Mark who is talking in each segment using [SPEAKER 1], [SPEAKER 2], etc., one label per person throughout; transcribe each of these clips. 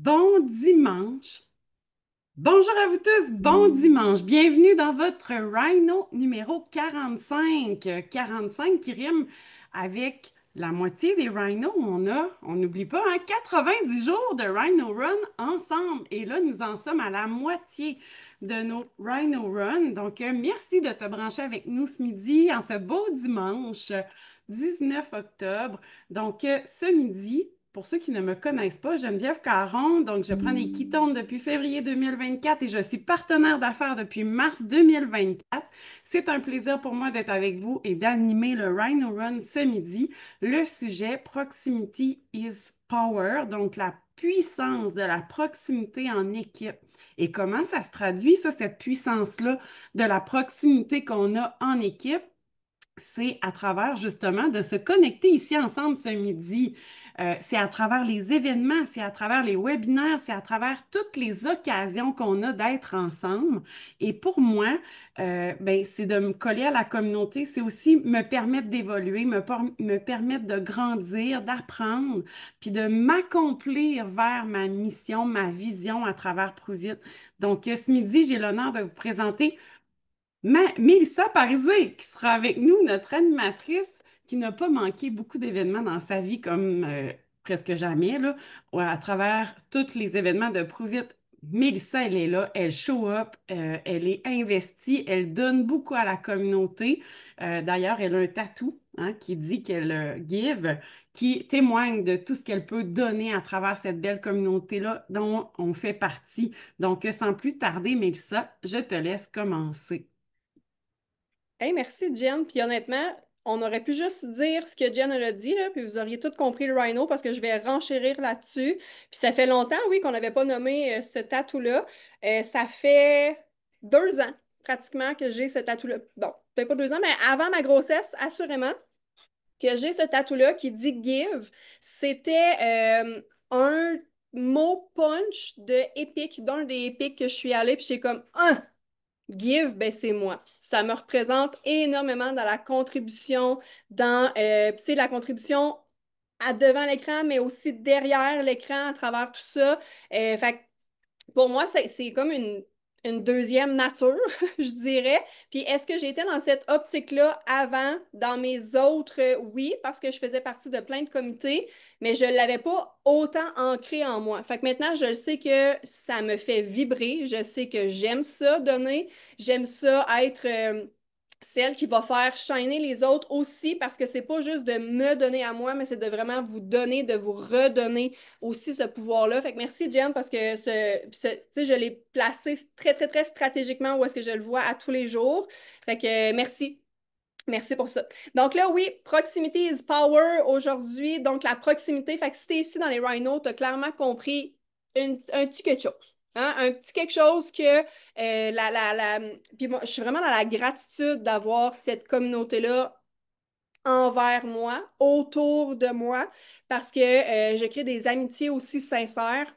[SPEAKER 1] Bon dimanche. Bonjour à vous tous, bon dimanche. Bienvenue dans votre Rhino numéro 45. 45 qui rime avec la moitié des rhinos. On n'oublie pas, hein, 90 jours de Rhino Run ensemble. Et là, nous en sommes à la moitié de nos Rhino Run. Donc, merci de te brancher avec nous ce midi, en ce beau dimanche 19 octobre. Donc, ce midi, pour ceux qui ne me connaissent pas, Geneviève Caron, donc je prends des ketones depuis février 2024 et je suis partenaire d'affaires depuis mars 2024. C'est un plaisir pour moi d'être avec vous et d'animer le Rhino Run ce midi. Le sujet Proximity is Power, donc la puissance de la proximité en équipe. Et comment ça se traduit, ça, cette puissance-là de la proximité qu'on a en équipe? C'est à travers justement de se connecter ici ensemble ce midi. C'est à travers les événements, c'est à travers les webinaires, c'est à travers toutes les occasions qu'on a d'être ensemble. Et pour moi, ben, c'est de me coller à la communauté, c'est aussi me permettre d'évoluer, me permettre de grandir, d'apprendre, puis de m'accomplir vers ma mission, ma vision à travers Plus vite. Donc, ce midi, j'ai l'honneur de vous présenter Mélissa Parisé, qui sera avec nous, notre animatrice, qui n'a pas manqué beaucoup d'événements dans sa vie, comme presque jamais, là, ouais, à travers tous les événements de Prouvite. Mélissa, elle est là, elle show up, elle est investie, elle donne beaucoup à la communauté. D'ailleurs, elle a un tatou, hein, qui dit qu'elle give, qui témoigne de tout ce qu'elle peut donner à travers cette belle communauté-là dont on fait partie. Donc, sans plus tarder, Mélissa, je te laisse commencer.
[SPEAKER 2] Hey, merci Jen. Puis honnêtement, on aurait pu juste dire ce que Jen elle a dit, là, puis vous auriez tout compris le Rhino parce que je vais renchérir là-dessus. Puis ça fait longtemps, oui, qu'on n'avait pas nommé ce tatou-là. Ça fait 2 ans pratiquement que j'ai ce tatou-là. Bon, peut-être pas 2 ans, mais avant ma grossesse, assurément, que j'ai ce tatou-là qui dit Give. C'était un mot punch de Epic, d'un des Epic que je suis allée, puis j'ai comme, ah! Give, ben c'est moi. Ça me représente énormément dans la contribution, tu sais, la contribution à devant l'écran, mais aussi derrière l'écran à travers tout ça. Fait que pour moi, c'est comme une deuxième nature, je dirais. Puis est-ce que j'étais dans cette optique-là avant, dans mes autres? Oui, parce que je faisais partie de plein de comités, mais je ne l'avais pas autant ancré en moi. Fait que maintenant, je sais que ça me fait vibrer. Je sais que j'aime ça donner. J'aime ça être celle qui va faire shiner les autres aussi parce que c'est pas juste de me donner à moi, mais c'est de vraiment vous donner, de vous redonner aussi ce pouvoir-là. Fait que merci, Jen, parce que tu sais, je l'ai placé très, très, très stratégiquement où est-ce que je le vois à tous les jours. Fait que merci. Merci pour ça. Donc là, oui, proximity is power aujourd'hui. Donc la proximité, fait que si t'es ici dans les Rhinos, t'as clairement compris un petit quelque chose. Hein? Un petit quelque chose que Puis moi, je suis vraiment dans la gratitude d'avoir cette communauté-là envers moi, autour de moi, parce que je crée des amitiés aussi sincères.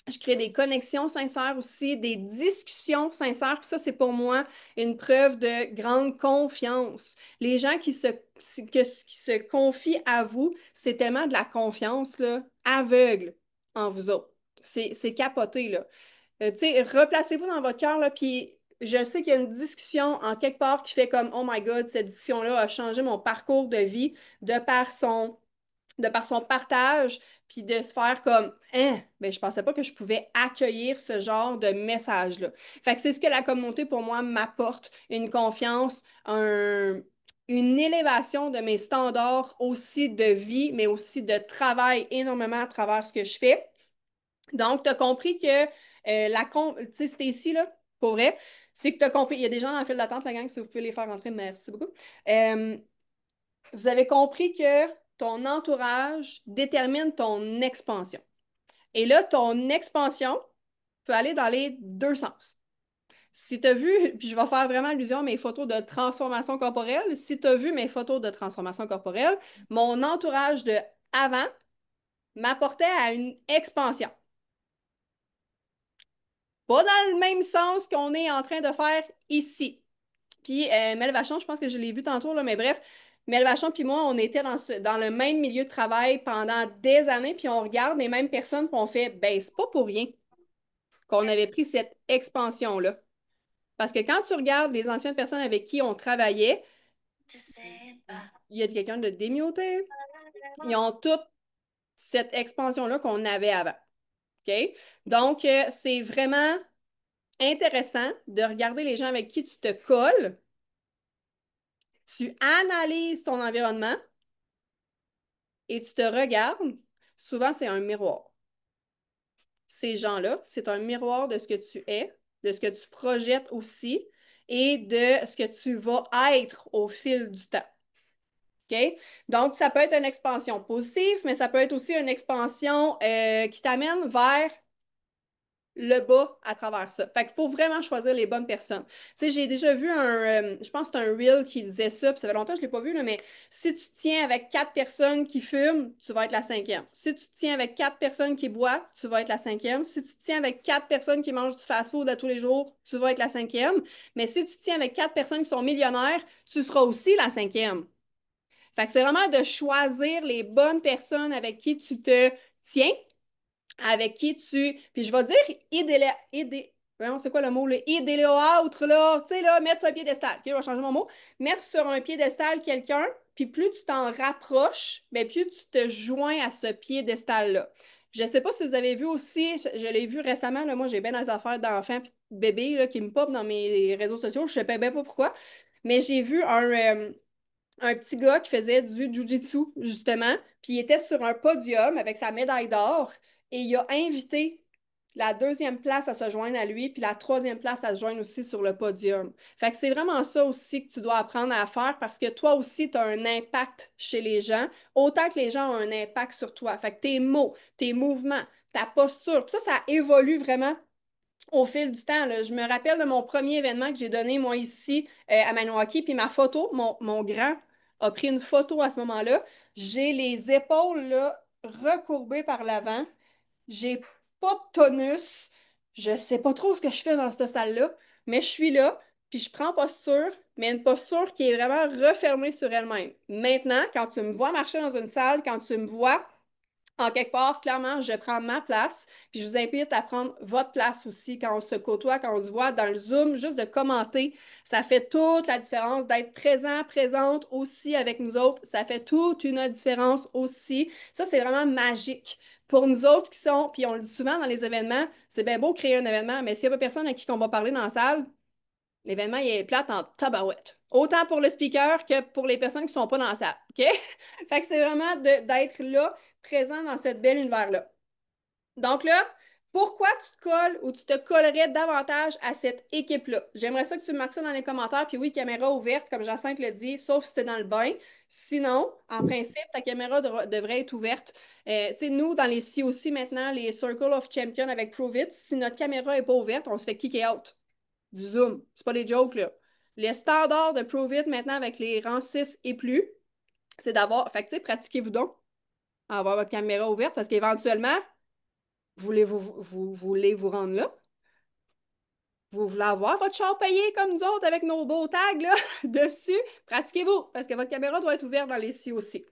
[SPEAKER 2] Je crée des connexions sincères aussi, des discussions sincères. Puis ça, c'est pour moi une preuve de grande confiance. Les gens qui se confient à vous, c'est tellement de la confiance là, aveugle en vous autres. C'est capoté, là. Tu sais, replacez-vous dans votre cœur, là, puis je sais qu'il y a une discussion en quelque part qui fait comme, oh my God, cette discussion-là a changé mon parcours de vie de par son partage, puis de se faire comme, hein, ben, je pensais pas que je pouvais accueillir ce genre de message-là. Fait que c'est ce que la communauté, pour moi, m'apporte, une confiance, une élévation de mes standards aussi de vie, mais aussi de travail énormément à travers ce que je fais. Donc, tu as compris que tu sais, c'était ici, là, pour vrai, c'est que tu as compris. Il y a des gens dans la file d'attente, la gang, si vous pouvez les faire rentrer, merci beaucoup. Euh, Vous avez compris que ton entourage détermine ton expansion. Et là, ton expansion peut aller dans les deux sens. Si tu as vu, puis je vais faire vraiment allusion à mes photos de transformation corporelle, si tu as vu mes photos de transformation corporelle, mon entourage de avant m'apportait à une expansion. Pas dans le même sens qu'on est en train de faire ici. Puis Mel Vachon, je pense que je l'ai vu tantôt, là, mais bref, Mel Vachon puis moi, on était dans le même milieu de travail pendant des années, puis on regarde les mêmes personnes, puis on fait, ben, c'est pas pour rien qu'on avait pris cette expansion-là. Parce que quand tu regardes les anciennes personnes avec qui on travaillait, il y a quelqu'un de démioté. Ils ont toute cette expansion-là qu'on avait avant. OK? Donc, c'est vraiment intéressant de regarder les gens avec qui tu te colles. Tu analyses ton environnement et tu te regardes. Souvent, c'est un miroir. Ces gens-là, c'est un miroir de ce que tu es, de ce que tu projettes aussi et de ce que tu vas être au fil du temps. OK? Donc, ça peut être une expansion positive, mais ça peut être aussi une expansion qui t'amène vers le bas à travers ça. Fait qu'il faut vraiment choisir les bonnes personnes. Tu sais, j'ai déjà vu je pense que c'est un reel qui disait ça, puis ça fait longtemps que je ne l'ai pas vu, là, mais si tu te tiens avec quatre personnes qui fument, tu vas être la cinquième. Si tu te tiens avec quatre personnes qui boivent, tu vas être la cinquième. Si tu te tiens avec quatre personnes qui mangent du fast-food à tous les jours, tu vas être la cinquième. Mais si tu te tiens avec quatre personnes qui sont millionnaires, tu seras aussi la cinquième. Fait que c'est vraiment de choisir les bonnes personnes avec qui tu te tiens, avec qui tu. Puis je vais dire voyons, c'est quoi le mot, le idéaléâtre, là, tu sais, là, mettre sur un piédestal. OK, je vais changer mon mot. Mettre sur un piédestal quelqu'un, puis plus tu t'en rapproches, bien, plus tu te joins à ce piédestal-là. Je ne sais pas si vous avez vu aussi, je l'ai vu récemment, là, moi j'ai bien des affaires d'enfants puis de bébés là, qui me popent dans mes réseaux sociaux, je ne sais bien pas pourquoi, mais j'ai vu un petit gars qui faisait du jujitsu, justement, puis il était sur un podium avec sa médaille d'or et il a invité la deuxième place à se joindre à lui, puis la troisième place à se joindre aussi sur le podium. Fait que c'est vraiment ça aussi que tu dois apprendre à faire parce que toi aussi, tu as un impact chez les gens, autant que les gens ont un impact sur toi. Fait que tes mots, tes mouvements, ta posture, puis ça évolue vraiment au fil du temps. Là. Je me rappelle de mon premier événement que j'ai donné, moi, ici, à Maniwaki, puis ma photo, mon grand a pris une photo à ce moment-là. J'ai les épaules, là, recourbées par l'avant. J'ai pas de tonus. Je sais pas trop ce que je fais dans cette salle-là, mais je suis là, puis je prends posture, mais une posture qui est vraiment refermée sur elle-même. Maintenant, quand tu me vois marcher dans une salle, quand tu me vois en quelque part, clairement, je prends ma place, puis je vous invite à prendre votre place aussi quand on se côtoie, quand on se voit dans le Zoom, juste de commenter. Ça fait toute la différence d'être présent, présente aussi avec nous autres. Ça fait toute une différence aussi. Ça, c'est vraiment magique. Pour nous autres qui sont, puis on le dit souvent dans les événements, c'est bien beau créer un événement, mais s'il n'y a pas personne à qui on va parler dans la salle, l'événement, il est plate en tabarouette. Autant pour le speaker que pour les personnes qui ne sont pas dans la salle. OK? Fait que c'est vraiment d'être là, présent dans cette belle univers-là. Donc là, pourquoi tu te colles ou tu te collerais davantage à cette équipe-là? J'aimerais ça que tu me marques ça dans les commentaires. Puis oui, caméra ouverte, comme Jacinthe le dit, sauf si tu es dans le bain. Sinon, en principe, ta caméra devrait être ouverte. Tu sais, nous, dans les COC maintenant, les Circle of Champions avec Prove It, si notre caméra n'est pas ouverte, on se fait kick out du Zoom. C'est pas des jokes, là. Les standards de Prove It maintenant avec les rangs 6 et plus, c'est d'avoir. Fait que, tu sais, pratiquez-vous donc à avoir votre caméra ouverte parce qu'éventuellement, vous voulez vous rendre là? Vous voulez avoir votre char payé comme nous autres avec nos beaux tags là, dessus? Pratiquez-vous parce que votre caméra doit être ouverte dans les ci aussi.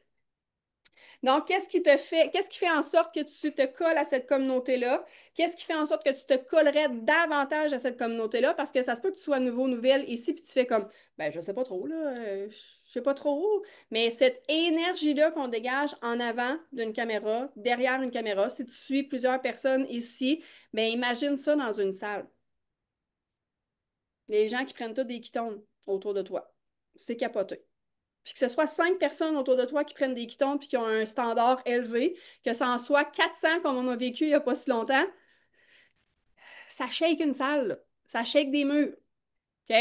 [SPEAKER 2] Donc, qu'est-ce qui fait en sorte que tu te colles à cette communauté-là? Qu'est-ce qui fait en sorte que tu te collerais davantage à cette communauté-là? Parce que ça se peut que tu sois nouveau, nouvelle ici, puis tu fais comme, ben, je sais pas trop, là, je sais pas trop. Mais cette énergie-là qu'on dégage en avant d'une caméra, derrière une caméra, si tu suis plusieurs personnes ici, ben, imagine ça dans une salle. Les gens qui prennent tous des kitons autour de toi. C'est capoté. Puis que ce soit 5 personnes autour de toi qui prennent des kitons puis qui ont un standard élevé, que ça en soit 400 comme on a vécu il n'y a pas si longtemps, ça shake une salle, là. Ça shake des murs. OK?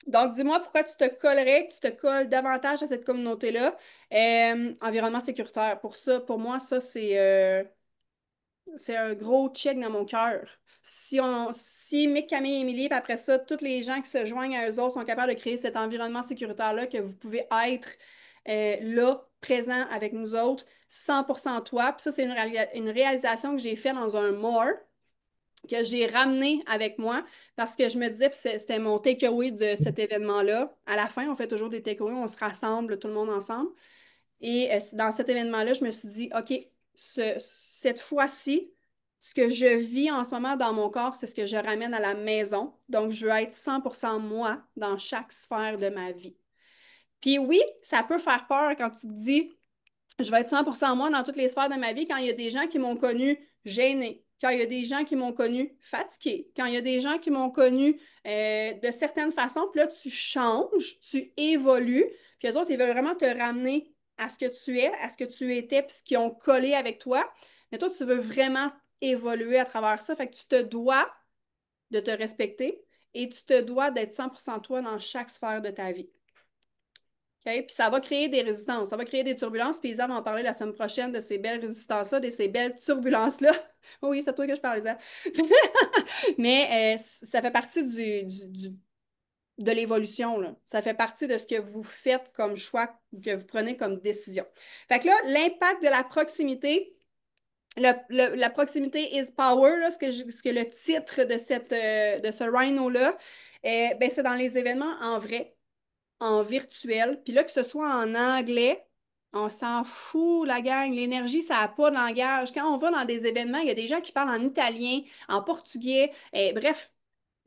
[SPEAKER 2] Donc, dis-moi pourquoi tu te collerais, que tu te colles davantage à cette communauté-là. Environnement sécuritaire. Pour ça, pour moi, ça, c'est un gros check dans mon cœur. Si Mick, Camille et Émilie, puis après ça, tous les gens qui se joignent à eux autres sont capables de créer cet environnement sécuritaire-là, que vous pouvez être là, présent avec nous autres, 100% toi. Puis ça, c'est une réalisation que j'ai faite dans un MORE. que j'ai ramené avec moi parce que je me disais, puis c'était mon takeaway de cet événement-là. À la fin, on fait toujours des takeaways, on se rassemble tout le monde ensemble. Et dans cet événement-là, je me suis dit, OK, cette fois-ci, ce que je vis en ce moment dans mon corps, c'est ce que je ramène à la maison. Donc, je veux être 100% moi dans chaque sphère de ma vie. Puis oui, ça peut faire peur quand tu te dis, je vais être 100% moi dans toutes les sphères de ma vie quand il y a des gens qui m'ont connu gênée, quand il y a des gens qui m'ont connu fatiguée, quand il y a des gens qui m'ont connu de certaines façons, puis là, tu changes, tu évolues, puis les autres, ils veulent vraiment te ramener à ce que tu es, à ce que tu étais, puis ce qu'ils ont collé avec toi. Mais toi, tu veux vraiment évoluer à travers ça, fait que tu te dois de te respecter et tu te dois d'être 100% toi dans chaque sphère de ta vie. OK? Puis ça va créer des résistances, ça va créer des turbulences. Puis Isa va en parler la semaine prochaine de ces belles résistances-là, de ces belles turbulences-là. Oui, c'est à toi que je parle, Isa. Mais ça fait partie de l'évolution, là. Ça fait partie de ce que vous faites comme choix, que vous prenez comme décision. Fait que là, l'impact de la proximité, la proximité is power, là, ce que le titre de, de ce Rhino-là, ben, c'est dans les événements en vrai en virtuel. Puis là, que ce soit en anglais, on s'en fout, la gang. L'énergie, ça n'a pas de langage. Quand on va dans des événements, il y a des gens qui parlent en italien, en portugais, bref,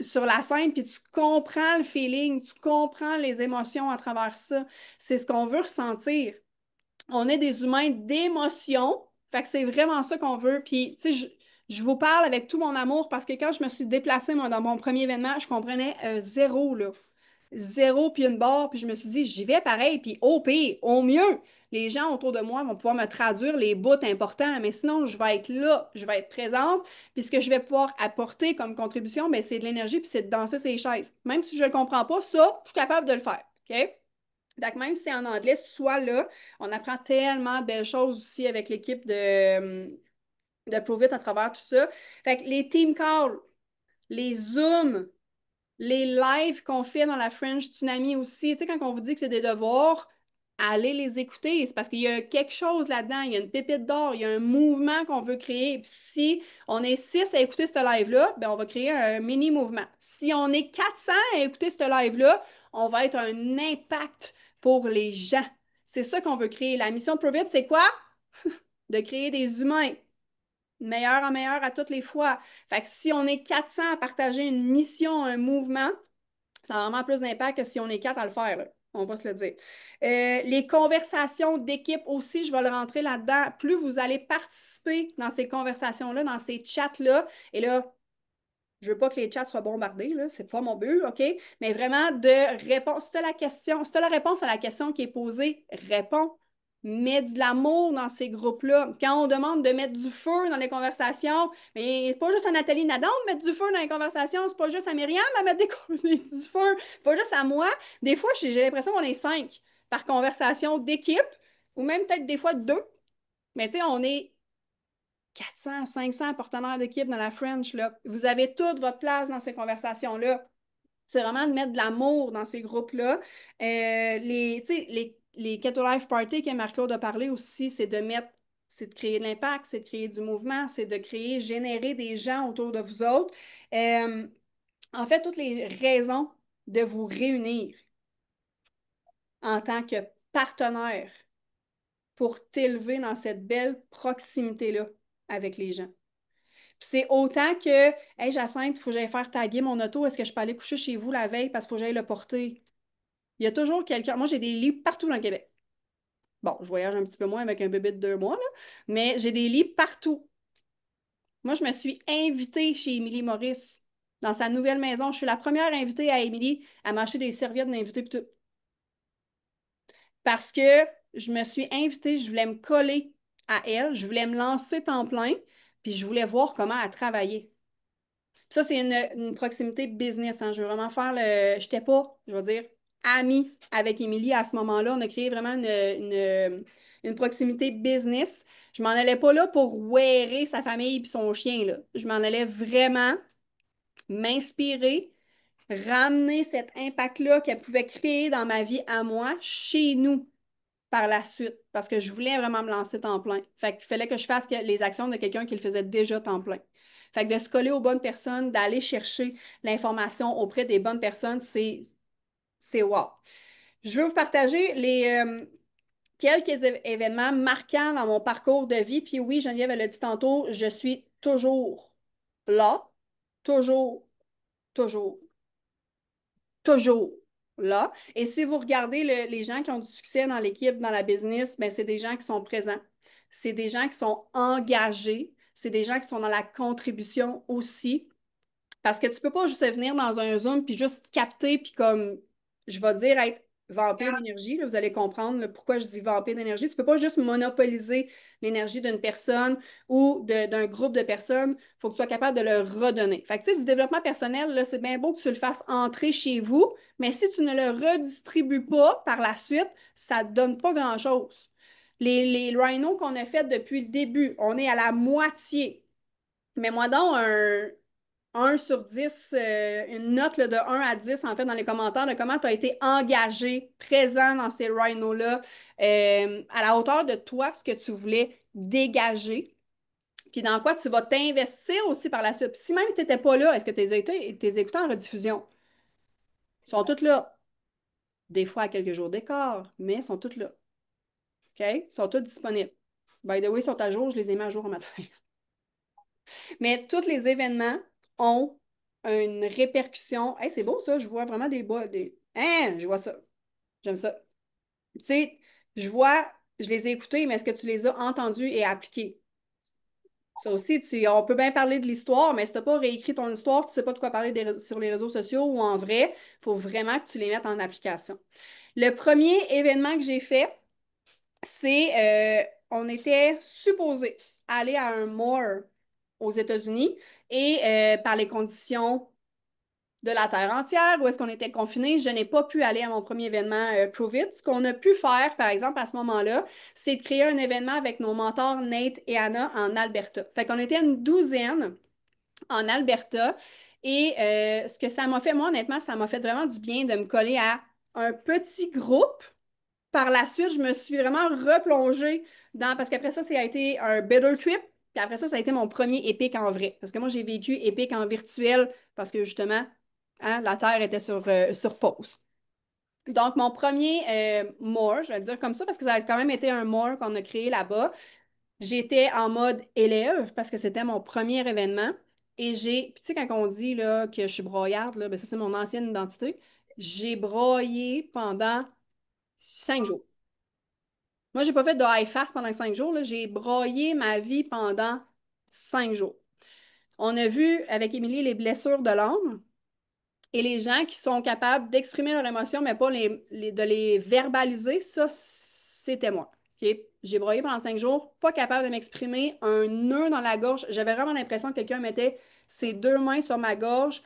[SPEAKER 2] sur la scène, puis tu comprends le feeling, tu comprends les émotions à travers ça. C'est ce qu'on veut ressentir. On est des humains d'émotion. Fait que c'est vraiment ça qu'on veut. Puis, tu sais, je vous parle avec tout mon amour parce que quand je me suis déplacée, moi, dans mon premier événement, je comprenais zéro, là. Zéro puis une barre, puis je me suis dit, j'y vais pareil, puis au pire, au mieux, les gens autour de moi vont pouvoir me traduire les bouts importants, mais sinon, je vais être là, je vais être présente, puis ce que je vais pouvoir apporter comme contribution, ben, c'est de l'énergie, puis c'est de danser ces chaises. Même si je ne le comprends pas, ça, je suis capable de le faire, OK? Donc, même si c'est en anglais, soit là, on apprend tellement de belles choses aussi avec l'équipe de Prove It à travers tout ça. Fait que les team calls, les Zooms, les lives qu'on fait dans la French Tsunami aussi, tu sais, quand on vous dit que c'est des devoirs, allez les écouter. C'est parce qu'il y a quelque chose là-dedans, il y a une pépite d'or, il y a un mouvement qu'on veut créer. Puis si on est 6 à écouter ce live-là, ben on va créer un mini mouvement. Si on est 400 à écouter ce live-là, on va être un impact pour les gens. C'est ça qu'on veut créer. La mission de Provide, c'est quoi? De créer des humains meilleur en meilleur à toutes les fois. Fait que si on est 400 à partager une mission, un mouvement, ça a vraiment plus d'impact que si on est 4 à le faire, là. On va se le dire. Les conversations d'équipe aussi, je vais le rentrer là-dedans. Plus vous allez participer dans ces conversations-là, dans ces chats-là, et là, je veux pas que les chats soient bombardés, là, c'est pas mon but, OK? Mais vraiment de répondre. Si tu as la question, si tu la réponse à la question qui est posée, réponds. Mets de l'amour dans ces groupes-là. Quand on demande de mettre du feu dans les conversations, mais c'est pas juste à Nathalie Nadan de mettre du feu dans les conversations, c'est pas juste à Myriam à mettre du feu, c'est pas juste à moi. Des fois, j'ai l'impression qu'on est 5 par conversation d'équipe, ou même peut-être des fois 2. Mais tu sais, on est 400, 500 partenaires d'équipe dans la French, là. Vous avez toute votre place dans ces conversations-là. C'est vraiment de mettre de l'amour dans ces groupes-là. Tu sais, les Keto Life Party que Marc-Claude a parlé aussi, c'est de créer de l'impact, c'est de créer du mouvement, c'est de créer, générer des gens autour de vous autres. Euh, en fait, toutes les raisons de vous réunir en tant que partenaire pour t'élever dans cette belle proximité-là avec les gens. Puis c'est autant que, hey, Jacinthe, il faut que j'aille faire taguer mon auto. Est-ce que je peux aller coucher chez vous la veille parce qu'il faut que j'aille le porter? Il y a toujours quelqu'un. Moi, j'ai des lits partout dans le Québec. Bon, je voyage un petit peu moins avec un bébé de 2 mois, là, mais j'ai des lits partout. Moi, je me suis invitée chez Émilie Maurice dans sa nouvelle maison. Je suis la première invitée à Émilie à m'acheter des serviettes d'invité puis tout. Parce que je me suis invitée, je voulais me coller à elle, je voulais me lancer temps plein, puis je voulais voir comment elle travaillait. Ça, c'est une proximité business, hein. Je veux vraiment faire le. Je n'étais pas, je veux dire, amie avec Émilie à ce moment-là. On a créé vraiment une proximité business. Je m'en allais pas là pour wearer sa famille et son chien, là. Je m'en allais vraiment m'inspirer, ramener cet impact-là qu'elle pouvait créer dans ma vie à moi, chez nous, par la suite, parce que je voulais vraiment me lancer temps plein. Fait qu'il fallait que je fasse les actions de quelqu'un qui le faisait déjà temps plein. Fait que de se coller aux bonnes personnes, d'aller chercher l'information auprès des bonnes personnes, c'est wow. Je veux vous partager quelques événements marquants dans mon parcours de vie. Puis oui, Geneviève, elle l'a dit tantôt, je suis toujours là, toujours, toujours, toujours là. Et si vous regardez les gens qui ont du succès dans l'équipe, dans la business, ben, c'est des gens qui sont présents. C'est des gens qui sont engagés. C'est des gens qui sont dans la contribution aussi. Parce que tu peux pas juste venir dans un Zoom puis juste capter puis comme, je vais dire, être vampire d'énergie. Là, vous allez comprendre là, pourquoi je dis vampire d'énergie. Tu peux pas juste monopoliser l'énergie d'une personne ou d'un groupe de personnes. Il faut que tu sois capable de le redonner. Fait que, tu sais, du développement personnel, là, c'est bien beau que tu le fasses entrer chez vous, mais si tu ne le redistribues pas par la suite, ça ne donne pas grand-chose. Les rhinos qu'on a fait depuis le début, on est à la moitié. Mets-moi donc un sur 10, une note là, de 1 à 10 en fait, dans les commentaires de comment tu as été engagé, présent dans ces rhinos-là, à la hauteur de toi, ce que tu voulais dégager, puis dans quoi tu vas t'investir aussi par la suite. Puis si même tu n'étais pas là, est-ce que tu les écouté en rediffusion? Ils sont toutes là. Des fois à quelques jours d'écart, mais ils sont toutes là. OK? Ils sont toutes disponibles. By the way, ils sont à jour, je les ai mis à jour un matin. Mais tous les événements ont une répercussion. Hey, c'est beau ça, je vois vraiment des bas. Hein, je vois ça. J'aime ça. Tu sais, je vois, je les ai écoutés, mais est-ce que tu les as entendus et appliqués? Ça aussi, on peut bien parler de l'histoire, mais si tu n'as pas réécrit ton histoire, tu ne sais pas de quoi parler sur les réseaux sociaux ou en vrai, il faut vraiment que tu les mettes en application. Le premier événement que j'ai fait, on était supposé aller à un more aux États-Unis et par les conditions de la Terre entière, où est-ce qu'on était confiné, je n'ai pas pu aller à mon premier événement Prove It. Ce qu'on a pu faire, par exemple, à ce moment-là, c'est de créer un événement avec nos mentors Nate et Anna en Alberta. Fait qu'on était une douzaine en Alberta. Et ce que ça m'a fait, moi, honnêtement, ça m'a fait vraiment du bien de me coller à un petit groupe. Par la suite, je me suis vraiment replongée dans, parce qu'après ça, ça a été un better trip. Puis après ça, ça a été mon premier épique en vrai. Parce que moi, j'ai vécu épique en virtuel parce que justement, hein, la Terre était sur pause. Donc, mon premier more, je vais le dire comme ça parce que ça a quand même été un more qu'on a créé là-bas. J'étais en mode élève parce que c'était mon premier événement. Et puis tu sais, quand on dit là, que je suis broyarde, là, ben ça, c'est mon ancienne identité. J'ai broyé pendant 5 jours. Moi, j'ai pas fait de high fast pendant 5 jours, là. J'ai broyé ma vie pendant 5 jours. On a vu avec Émilie les blessures de l'âme et les gens qui sont capables d'exprimer leurs émotions, mais pas de les verbaliser. Ça, c'était moi. OK? J'ai broyé pendant 5 jours, pas capable de m'exprimer, un nœud dans la gorge. J'avais vraiment l'impression que quelqu'un mettait ses 2 mains sur ma gorge,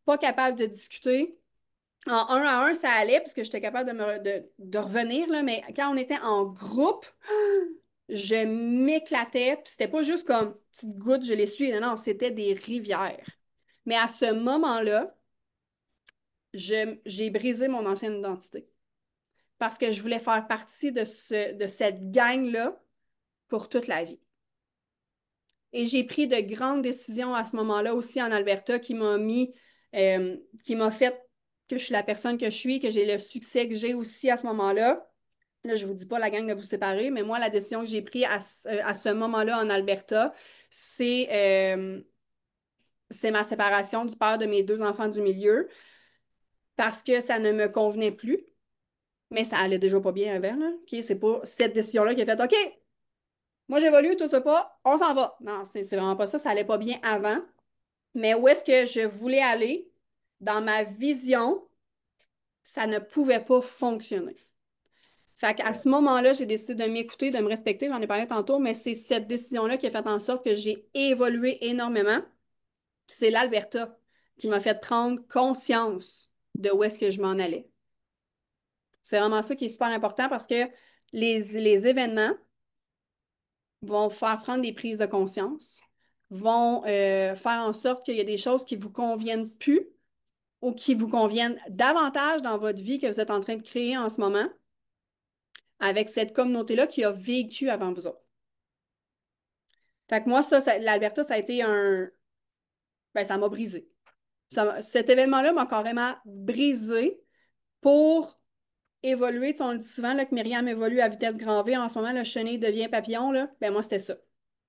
[SPEAKER 2] pas capable de discuter. En 1 à 1, ça allait parce que j'étais capable de revenir, là, mais quand on était en groupe, je m'éclatais. Puis c'était pas juste comme petite goutte, je l'essuie. Non, non, c'était des rivières. Mais à ce moment-là, j'ai brisé mon ancienne identité parce que je voulais faire partie de cette gang-là pour toute la vie. Et j'ai pris de grandes décisions à ce moment-là aussi en Alberta qui m'a fait que je suis la personne que je suis, que j'ai le succès que j'ai aussi à ce moment-là. Là, je ne vous dis pas la gang de vous séparer, mais moi, la décision que j'ai prise à ce moment-là en Alberta, c'est ma séparation du père de mes 2 enfants du milieu parce que ça ne me convenait plus, mais ça allait déjà pas bien avant, là. OK, c'est pas cette décision-là qui a fait OK, moi j'évolue, tout ça pas, on s'en va. Non, c'est vraiment pas ça, ça allait pas bien avant. Mais où est-ce que je voulais aller dans ma vision, ça ne pouvait pas fonctionner. Fait qu'à ce moment-là, j'ai décidé de m'écouter, de me respecter, j'en ai parlé tantôt, mais c'est cette décision-là qui a fait en sorte que j'ai évolué énormément. C'est l'Alberta qui m'a fait prendre conscience de où est-ce que je m'en allais. C'est vraiment ça qui est super important parce que les événements vont faire prendre des prises de conscience, vont faire en sorte qu'il y a des choses qui ne vous conviennent plus ou qui vous conviennent davantage dans votre vie que vous êtes en train de créer en ce moment avec cette communauté-là qui a vécu avant vous autres. Fait que moi, l'Alberta, ça a été ben, ça m'a brisé. Cet événement-là m'a carrément brisé pour évoluer. Tu sais, on le dit souvent là, que Myriam évolue à vitesse grand V. En ce moment, le chenille devient papillon. Là. Ben, moi, c'était ça.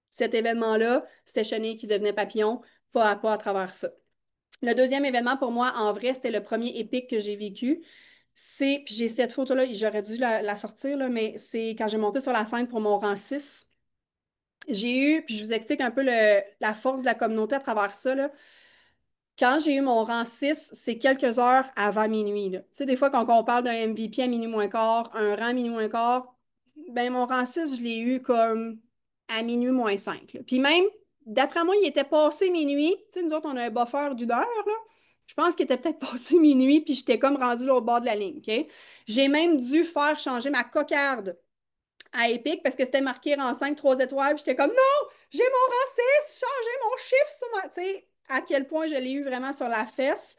[SPEAKER 2] Cet événement-là, c'était chenille qui devenait papillon, pas à pas à travers ça. Le deuxième événement pour moi, en vrai, c'était le premier épique que j'ai vécu. Puis j'ai cette photo-là, j'aurais dû la sortir, là, mais c'est quand j'ai monté sur la scène pour mon rang 6. J'ai eu, puis je vous explique un peu la force de la communauté à travers ça, là. Quand j'ai eu mon rang 6, c'est quelques heures avant minuit, là. Tu sais, des fois, quand on parle d'un MVP à minuit moins quart, un rang à minuit moins quart, ben mon rang 6, je l'ai eu comme à minuit moins 5, là. Puis même, d'après moi, il était passé minuit. Tu sais, nous autres, on a un buffer d'une heure, là. Je pense qu'il était peut-être passé minuit, puis j'étais comme rendue au bord de la ligne, OK? J'ai même dû faire changer ma cocarde à Epic parce que c'était marqué rang 5, 3 étoiles. Puis j'étais comme non, j'ai mon rang 6, changez mon chiffre sur moi. Tu sais, à quel point je l'ai eu vraiment sur la fesse.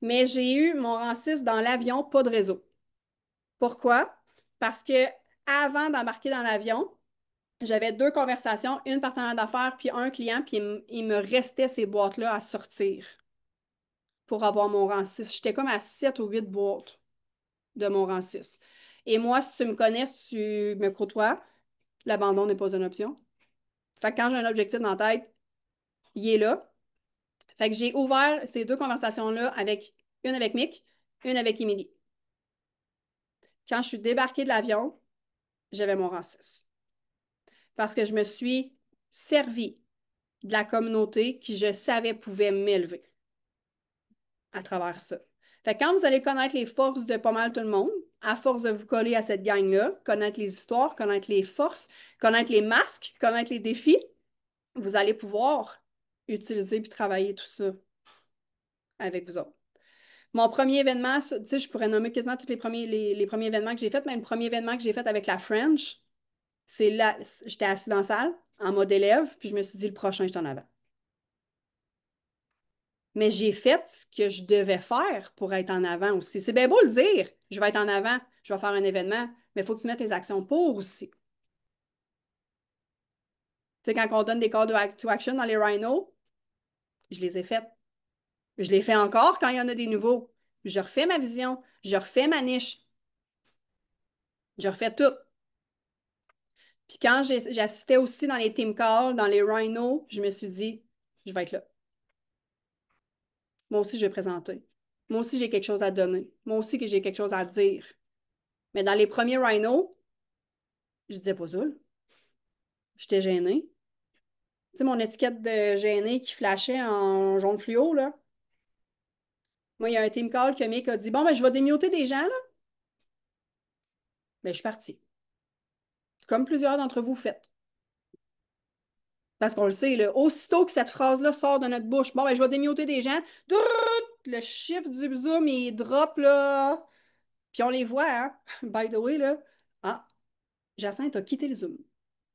[SPEAKER 2] Mais j'ai eu mon rang 6 dans l'avion, pas de réseau. Pourquoi? Parce que avant d'embarquer dans l'avion, j'avais deux conversations, une partenaire d'affaires puis un client, puis il me restait ces boîtes-là à sortir pour avoir mon rang 6. J'étais comme à 7 ou 8 boîtes de mon rang 6. Et moi, si tu me connais, si tu me côtoies, l'abandon n'est pas une option. Fait que quand j'ai un objectif dans la tête, il est là. Fait que j'ai ouvert ces deux conversations-là avec une avec Mick, une avec Émilie. Quand je suis débarquée de l'avion, j'avais mon rang 6. Parce que je me suis servi de la communauté qui, je savais, pouvait m'élever à travers ça. Fait que quand vous allez connaître les forces de pas mal tout le monde, à force de vous coller à cette gang-là, connaître les histoires, connaître les forces, connaître les masques, connaître les défis, vous allez pouvoir utiliser puis travailler tout ça avec vous autres. Mon premier événement, tu sais, je pourrais nommer quasiment tous les premiers événements que j'ai faits, mais le premier événement que j'ai fait avec la French, c'est là, j'étais assis dans la salle en mode élève, puis je me suis dit le prochain, je suis en avant. Mais j'ai fait ce que je devais faire pour être en avant aussi. C'est bien beau le dire, je vais être en avant, je vais faire un événement, mais il faut que tu mettes tes actions pour aussi. Tu sais, quand on donne des calls to action dans les Rhino, je les ai faites. Je les fais encore quand il y en a des nouveaux. Je refais ma vision, je refais ma niche, je refais tout. Puis quand j'assistais aussi dans les team calls, dans les Rhino, je me suis dit, je vais être là. Moi aussi, je vais présenter. Moi aussi, j'ai quelque chose à donner. Moi aussi, que j'ai quelque chose à dire. Mais dans les premiers Rhino, je disais pas ça, là. J'étais gênée. Tu sais, mon étiquette de gênée qui flashait en jaune fluo, là. Moi, il y a un team call que Mick a dit, bon, ben, je vais démuter des gens, là. Ben, je suis partie. Comme plusieurs d'entre vous faites. Parce qu'on le sait, là, aussitôt que cette phrase-là sort de notre bouche, bon, ben, je vais démuter des gens, le chiffre du Zoom, il drop, là. Puis on les voit, hein? By the way, là. Ah, Jacinthe a quitté le Zoom.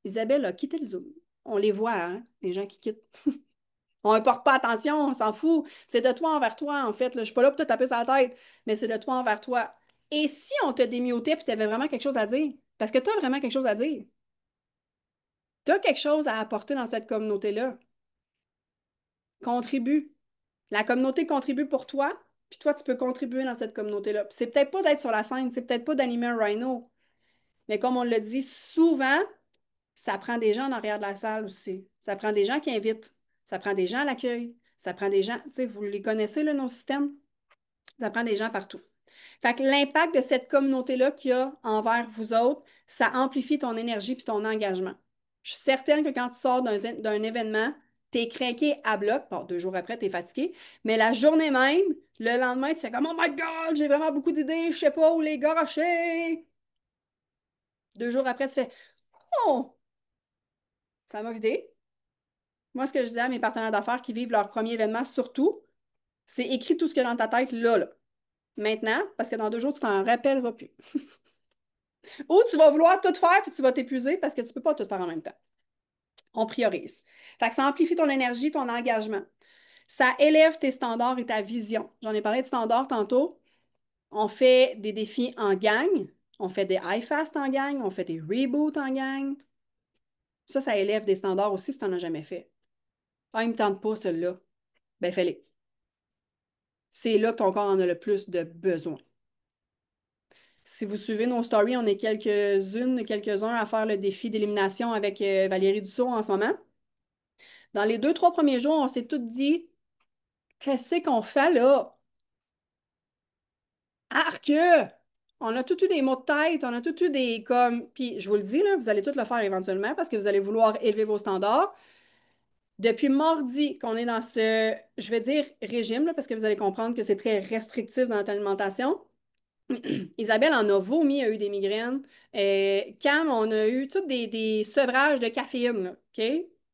[SPEAKER 2] Isabelle a quitté le Zoom. On les voit, hein? Les gens qui quittent. On ne porte pas attention, on s'en fout. C'est de toi envers toi, en fait. Là. Je ne suis pas là pour te taper sur la tête, mais c'est de toi envers toi. Et si on te démutait et tu avais vraiment quelque chose à dire? Parce que tu as vraiment quelque chose à dire. Tu as quelque chose à apporter dans cette communauté-là. Contribue. La communauté contribue pour toi, puis toi, tu peux contribuer dans cette communauté-là. Puis c'est peut-être pas d'être sur la scène, c'est peut-être pas d'animer un rhino, mais comme on le dit souvent, ça prend des gens en arrière de la salle aussi. Ça prend des gens qui invitent. Ça prend des gens à l'accueil. Ça prend des gens, tu sais, vous les connaissez, là, nos systèmes? Ça prend des gens partout. Fait que l'impact de cette communauté-là qu'il y a envers vous autres, ça amplifie ton énergie puis ton engagement. Je suis certaine que quand tu sors d'un événement, tu es craqué à bloc. Bon, 2 jours après, tu es fatigué. Mais la journée même, le lendemain, tu fais comme Oh my God, j'ai vraiment beaucoup d'idées, je sais pas où les garocher. 2 jours après, tu fais Oh, ça m'a vidé. Moi, ce que je dis à mes partenaires d'affaires qui vivent leur premier événement, surtout, c'est écris tout ce qu'il y a dans ta tête là, là. Maintenant, parce que dans 2 jours, tu t'en rappelleras plus. Ou tu vas vouloir tout faire puis tu vas t'épuiser parce que tu ne peux pas tout faire en même temps. On priorise. Fait que ça amplifie ton énergie, ton engagement. Ça élève tes standards et ta vision. J'en ai parlé de standards tantôt. On fait des défis en gang. On fait des iFast en gang. On fait des reboots en gang. Ça élève des standards aussi si tu n'en as jamais fait. Ah, il ne me tente pas, celui-là. ben fais-les. C'est là que ton corps en a le plus de besoin. Si vous suivez nos stories, on est quelques-unes, quelques-uns à faire le défi d'élimination avec Valérie Dussault en ce moment. Dans les 2, 3 premiers jours, on s'est tous dit, qu'est-ce qu'on fait là? Arc! On a tout eu des maux de tête, on a tout eu des comme. Puis je vous le dis, là, vous allez tout le faire éventuellement parce que vous allez vouloir élever vos standards. Depuis mardi qu'on est dans ce, je vais dire régime, là, parce que vous allez comprendre que c'est très restrictif dans notre alimentation. Isabelle en a vomi, a eu des migraines. Cam, on a eu tous des sevrages de caféine, là, OK?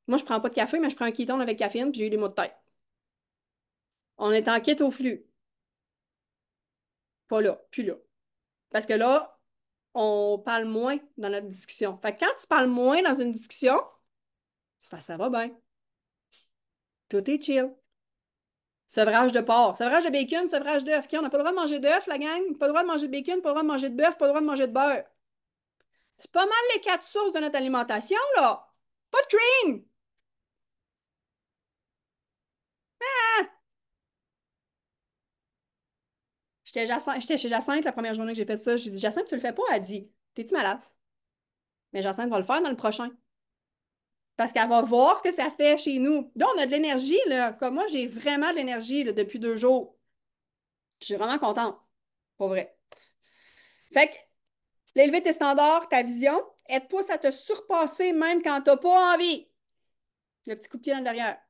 [SPEAKER 2] Moi, je prends pas de café, mais je prends un kétone avec caféine, puis j'ai eu des maux de tête. On est en quête au flux. Pas là, plus là. Parce que là, on parle moins dans notre discussion. Fait que quand tu parles moins dans une discussion, c'est parce que ça va bien. Tout est chill. Sevrage de porc, sevrage de bacon, sevrage d'œuf. OK, on n'a pas le droit de manger d'œuf, la gang. Pas le droit de manger de bacon, pas le droit de manger de bœuf, pas le droit de manger de beurre. C'est pas mal les 4 sources de notre alimentation, là. Pas de cream! Ah! J'étais chez Jacinthe la première journée que j'ai fait ça. J'ai dit, Jacinthe, tu le fais pas? Elle dit, t'es-tu malade? Mais Jacinthe va le faire dans le prochain. Parce qu'elle va voir ce que ça fait chez nous. Donc, on a de l'énergie, là. Comme moi, j'ai vraiment de l'énergie là, depuis 2 jours. Je suis vraiment contente. Pour vrai. Fait que, l'élever tes standards, ta vision, elle te pousse à te surpasser même quand t'as pas envie. Le petit coup de pied dans le derrière.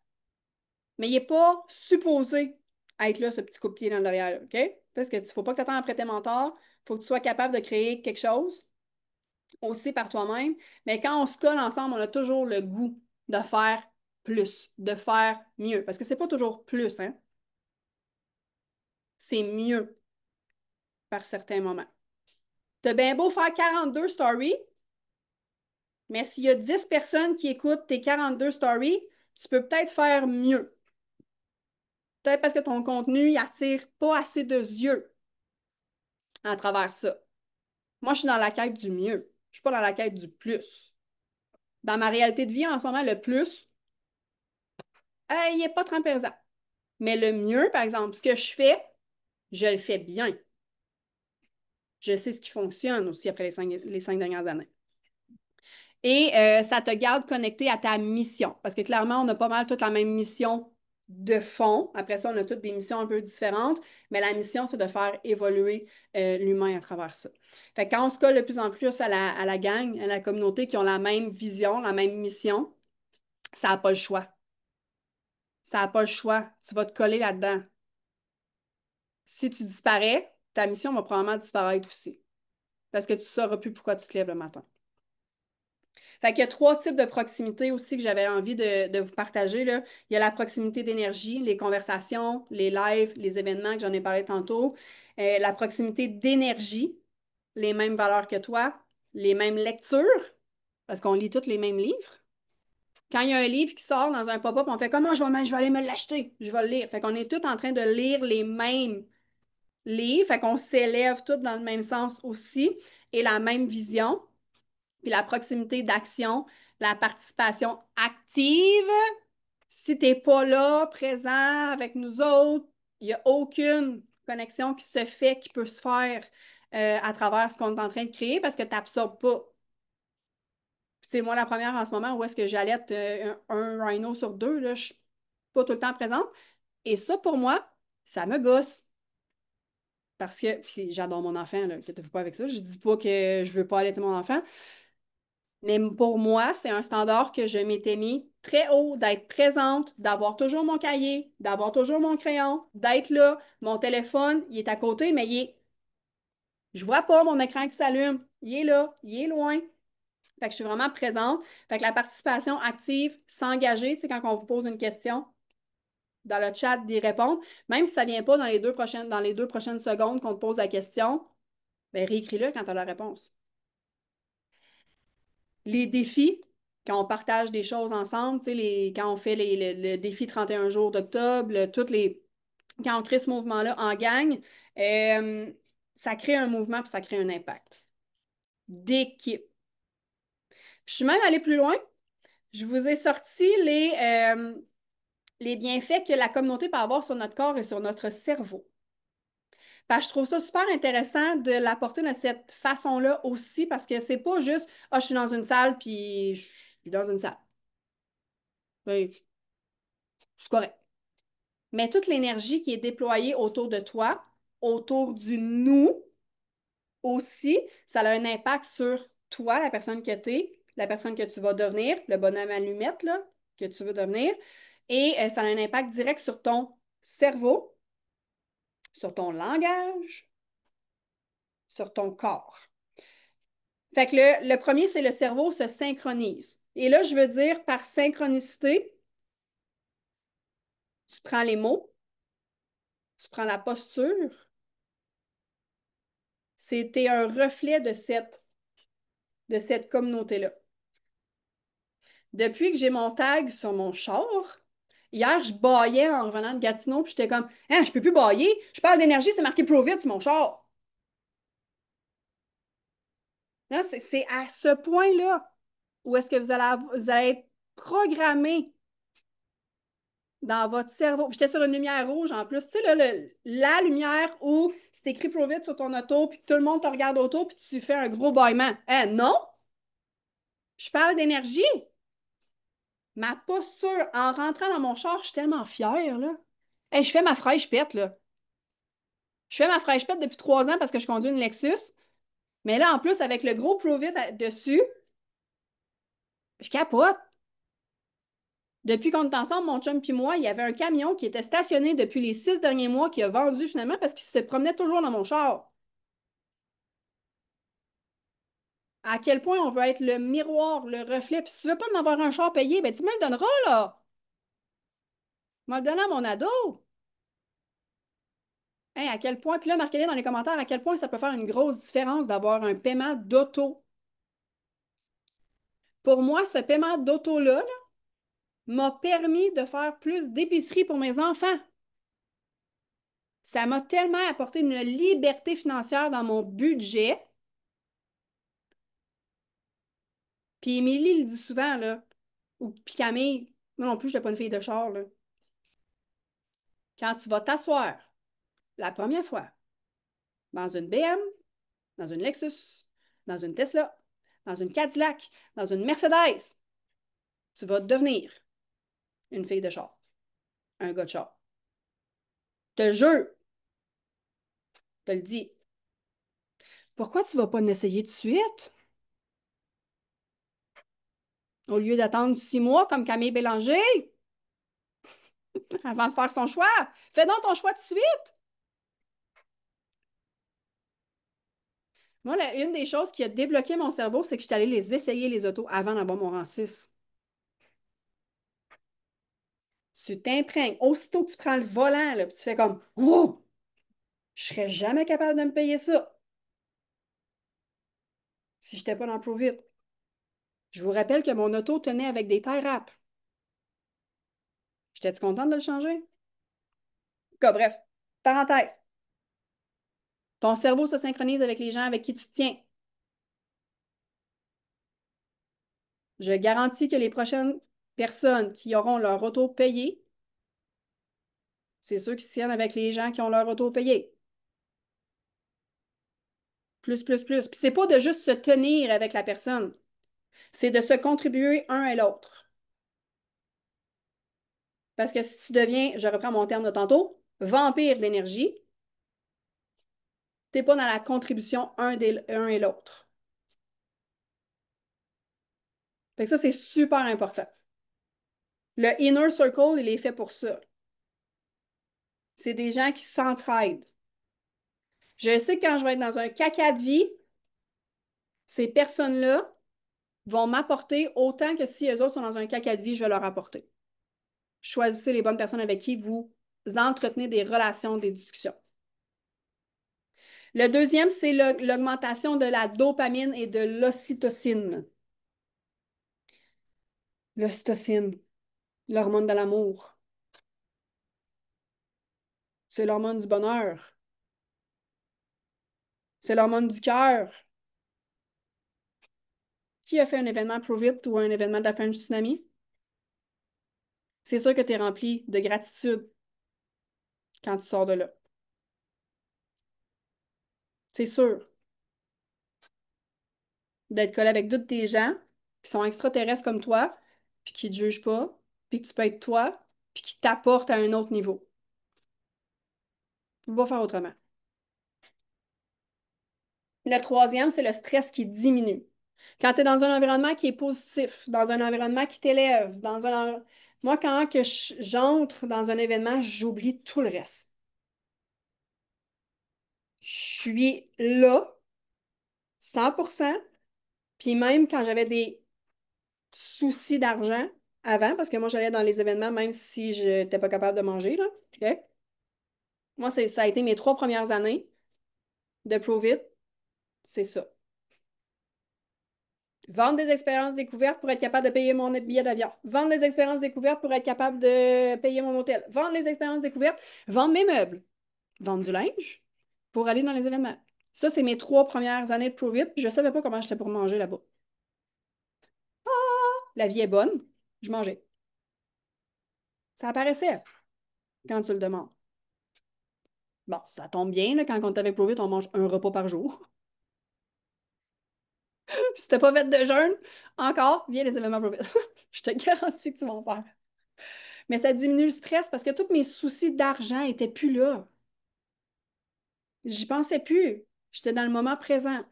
[SPEAKER 2] Mais il n'est pas supposé être là, ce petit coup de pied dans le derrière, OK? Parce que ne faut pas que tu attends après tes mentors. Il faut que tu sois capable de créer quelque chose aussi par toi-même. Mais quand on se colle ensemble, on a toujours le goût de faire plus, de faire mieux. Parce que c'est pas toujours plus, hein? C'est mieux par certains moments. T'as bien beau faire 42 stories, mais s'il y a 10 personnes qui écoutent tes 42 stories, tu peux peut-être faire mieux. Peut-être parce que ton contenu attire pas assez de yeux à travers ça. Moi, je suis dans la quête du mieux. Je suis pas dans la quête du plus. Dans ma réalité de vie, en ce moment, le plus, il n'est pas très présent. Mais le mieux, par exemple, ce que je le fais bien. Je sais ce qui fonctionne aussi après les cinq dernières années. Et ça te garde connecté à ta mission. Parce que clairement, on a pas mal toute la même mission de fond. Après ça, on a toutes des missions un peu différentes. Mais la mission, c'est de faire évoluer l'humain à travers ça. Fait que quand on se colle de plus en plus à la gang, à la communauté qui ont la même vision, la même mission, ça n'a pas le choix. Ça n'a pas le choix. Tu vas te coller là-dedans. Si tu disparais, ta mission va probablement disparaître aussi. Parce que tu ne sauras plus pourquoi tu te lèves le matin. Fait qu'il y a 3 types de proximité aussi que j'avais envie de vous partager, là. Il y a la proximité d'énergie, les conversations, les lives, les événements que j'en ai parlé tantôt. La proximité d'énergie, les mêmes valeurs que toi, les mêmes lectures, parce qu'on lit tous les mêmes livres. Quand il y a un livre qui sort dans un pop-up, on fait comment je vais aller me l'acheter, je vais le lire. Fait qu'on est tous en train de lire les mêmes livres, fait qu'on s'élève tous dans le même sens aussi et la même vision. Puis la proximité d'action, la participation active. Si tu n'es pas là, présent avec nous autres, il n'y a aucune connexion qui se fait, qui peut se faire à travers ce qu'on est en train de créer parce que tu n'absorbes pas. C'est moi la première en ce moment où est-ce que j'allaite un rhino sur 2, là, je suis pas tout le temps présente. Et ça, pour moi, ça me gosse. Parce que, puis j'adore mon enfant, là, inquiétez-vous pas avec ça. Je dis pas que je veux pas allaiter mon enfant. Mais pour moi, c'est un standard que je m'étais mis très haut, d'être présente, d'avoir toujours mon cahier, d'avoir toujours mon crayon, d'être là. Mon téléphone, il est à côté, mais je vois pas mon écran qui s'allume. Il est là, il est loin. Fait que je suis vraiment présente. Fait que la participation active, s'engager, tu sais, quand on vous pose une question, dans le chat, d'y répondre, même si ça vient pas dans les deux prochaines secondes qu'on te pose la question, ben réécris-le quand tu as la réponse. Les défis, quand on partage des choses ensemble, tu sais, quand on fait le défi 31 jours d'octobre, quand on crée ce mouvement-là en gang, euh, ça crée un mouvement puis ça crée un impact d'équipe. Je suis même allée plus loin. Je vous ai sorti les bienfaits que la communauté peut avoir sur notre corps et sur notre cerveau. Parce que je trouve ça super intéressant de l'apporter de cette façon-là aussi, parce que c'est pas juste, ah, je suis dans une salle, puis je suis dans une salle. Oui, c'est correct. Mais toute l'énergie qui est déployée autour de toi, autour du nous aussi, ça a un impact sur toi, la personne que tu es, la personne que tu vas devenir, le bonhomme allumette là, que tu veux devenir. Et ça a un impact direct sur ton cerveau, sur ton langage, sur ton corps. Fait que le premier, c'est le cerveau se synchronise. Et là, je veux dire par synchronicité, tu prends les mots, tu prends la posture, c'était un reflet de cette communauté-là. Depuis que j'ai mon tag sur mon char, hier, je bâillais en revenant de Gatineau, puis j'étais comme, hein, je peux plus bâiller, je parle d'énergie, c'est marqué Pro-Vite sur mon char. Là, c'est à ce point-là où est-ce que vous allez être programmé dans votre cerveau. Puis j'étais sur une lumière rouge en plus. Tu sais, là, la lumière où c'est écrit Pro-Vite sur ton auto, puis que tout le monde te regarde autour, puis tu fais un gros bâillement. Hein, non, je parle d'énergie. Ma posture, en rentrant dans mon char, je suis tellement fière, là. Hey, je fais ma fraîche pète, là. Je fais ma fraîche pète depuis 3 ans parce que je conduis une Lexus. Mais là, en plus, avec le gros Pro-Vite dessus, je capote. Depuis qu'on est ensemble, mon chum puis moi, il y avait un camion qui était stationné depuis les 6 derniers mois qui a vendu finalement parce qu'il se promenait toujours dans mon char. À quel point on veut être le miroir, le reflet. Puis si tu veux pas m'avoir un char payé, ben tu me le donneras, là. Tu me le donner à mon ado. Hein, à quel point, puis là, marquez-le dans les commentaires à quel point ça peut faire une grosse différence d'avoir un paiement d'auto. Pour moi, ce paiement d'auto-là m'a permis de faire plus d'épicerie pour mes enfants. Ça m'a tellement apporté une liberté financière dans mon budget. Puis Émilie le dit souvent, là, ou puis Camille, moi non plus, je n'étais pas une fille de char, là. Quand tu vas t'asseoir la première fois dans une BM, dans une Lexus, dans une Tesla, dans une Cadillac, dans une Mercedes, tu vas devenir une fille de char, un gars de char. Te jure, te le dis. Pourquoi tu ne vas pas l'essayer tout de suite? Au lieu d'attendre 6 mois comme Camille Bélanger avant de faire son choix. Fais donc ton choix tout de suite. Moi, une des choses qui a débloqué mon cerveau, c'est que je suis allée les essayer, les autos, avant d'avoir mon rang 6. Tu t'imprègnes. Aussitôt que tu prends le volant, là, puis tu fais comme Oh! Je serais jamais capable de me payer ça si je n'étais pas dans le Pro-Vite. Je vous rappelle que mon auto tenait avec des tie wraps. J'étais-tu contente de le changer? En tout cas, bref, parenthèse. Ton cerveau se synchronise avec les gens avec qui tu te tiens. Je garantis que les prochaines personnes qui auront leur auto payé, c'est ceux qui se tiennent avec les gens qui ont leur auto payé. Plus, plus, plus. Puis c'est pas de juste se tenir avec la personne, c'est de se contribuer un et l'autre. Parce que si tu deviens, je reprends mon terme de tantôt, vampire d'énergie, t'es pas dans la contribution un et l'autre. Fait que ça, c'est super important. Le inner circle, il est fait pour ça. C'est des gens qui s'entraident. Je sais que quand je vais être dans un caca de vie, ces personnes-là vont m'apporter autant que si eux autres sont dans un caca de vie, je vais leur apporter. Choisissez les bonnes personnes avec qui vous entretenez des relations, des discussions. Le deuxième, c'est l'augmentation de la dopamine et de l'ocytocine. L'ocytocine, l'hormone de l'amour. C'est l'hormone du bonheur. C'est l'hormone du cœur. Qui a fait un événement Provit ou un événement de la fin du tsunami? c'est sûr que tu es rempli de gratitude quand tu sors de là. C'est sûr. D'être collé avec d'autres des gens qui sont extraterrestres comme toi, puis qui te jugent pas, puis que tu peux être toi, puis qui t'apportent à un autre niveau. Tu peux pas faire autrement. Le troisième, c'est le stress qui diminue. Quand tu es dans un environnement qui est positif, dans un environnement qui t'élève, moi, quand que j'entre dans un événement, j'oublie tout le reste. Je suis là, 100%. Puis même quand j'avais des soucis d'argent avant, parce que moi, j'allais dans les événements même si je n'étais pas capable de manger, là. OK? Moi, ça a été mes 3 premières années de Prove It, c'est ça. Vendre des expériences découvertes pour être capable de payer mon billet d'avion. Vendre des expériences découvertes pour être capable de payer mon hôtel. Vendre les expériences découvertes. Vendre mes meubles. Vendre du linge pour aller dans les événements. Ça, c'est mes 3 premières années de Prove It. Puis je ne savais pas comment j'étais pour manger là-bas. La vie est bonne. Je mangeais. Ça apparaissait quand tu le demandes. Bon, ça tombe bien, là, quand on est avec Prove It, on mange un repas par jour. Si t'as pas fait de jeûne, encore, viens les événements Prove It. Je te garantis que tu vas en faire. Mais ça diminue le stress parce que tous mes soucis d'argent étaient plus là. J'y pensais plus. J'étais dans le moment présent.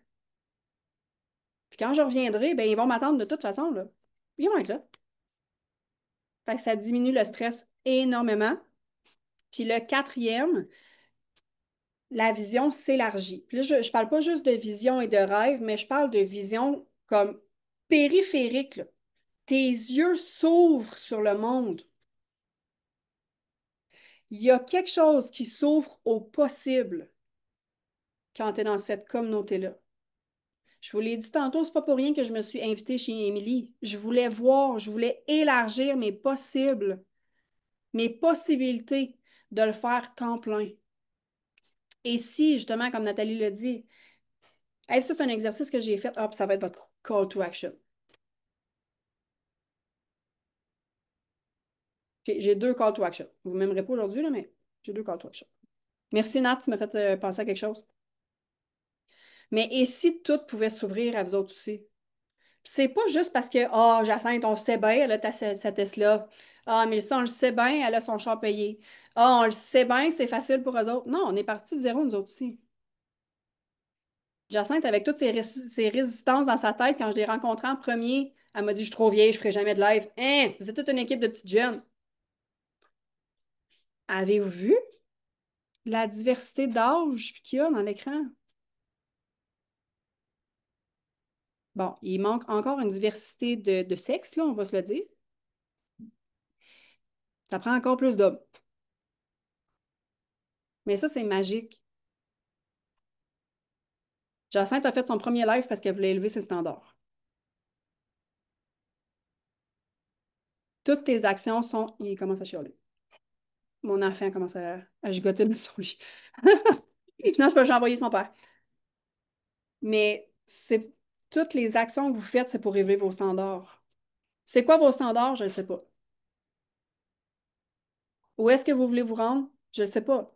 [SPEAKER 2] Puis quand je reviendrai, ben, ils vont m'attendre de toute façon, là. Ils vont être là. Fait que ça diminue le stress énormément. Puis le quatrième, la vision s'élargit. Puis là, je ne parle pas juste de vision et de rêve, mais je parle de vision comme périphérique, là. Tes yeux s'ouvrent sur le monde. Il y a quelque chose qui s'ouvre au possible quand tu es dans cette communauté-là. Je vous l'ai dit tantôt, c'est pas pour rien que je me suis invitée chez Émilie. Je voulais voir, je voulais élargir mes possibilités de le faire temps plein. Et si, justement, comme Nathalie l'a dit, hey, ça, c'est un exercice que j'ai fait, hop, ça va être votre call to action. OK, j'ai 2 call to action. Vous ne m'aimerez pas aujourd'hui, là, mais j'ai 2 call to action. Merci, Nat, tu m'as fait penser à quelque chose. Mais et si tout pouvait s'ouvrir à vous autres aussi? Puis c'est pas juste parce que, ah, Jacinthe, on le sait bien, elle a sa Tesla. Ah, Mélissa, on le sait bien, elle a son char payé. Ah, on le sait bien, c'est facile pour eux autres. Non, on est parti de zéro, nous autres aussi. Jacinthe, avec toutes ses résistances dans sa tête, quand je l'ai rencontrée en premier, elle m'a dit, je suis trop vieille, je ferai jamais de live. Hein, vous êtes toute une équipe de petites jeunes. Avez-vous vu la diversité d'âge qu'il y a dans l'écran? Bon, il manque encore une diversité de sexe, là, on va se le dire. Ça prend encore plus d'hommes. Mais ça, c'est magique. Jacinthe a fait son premier live parce qu'elle voulait élever ses standards. Toutes tes actions sont. Il commence à chialer. Mon enfant commence à gigoter dans son lit. Non, c'est pas, j'ai envoyé son père. Mais c'est toutes les actions que vous faites, c'est pour élever vos standards. C'est quoi vos standards? Je ne sais pas. Où est-ce que vous voulez vous rendre? Je ne sais pas.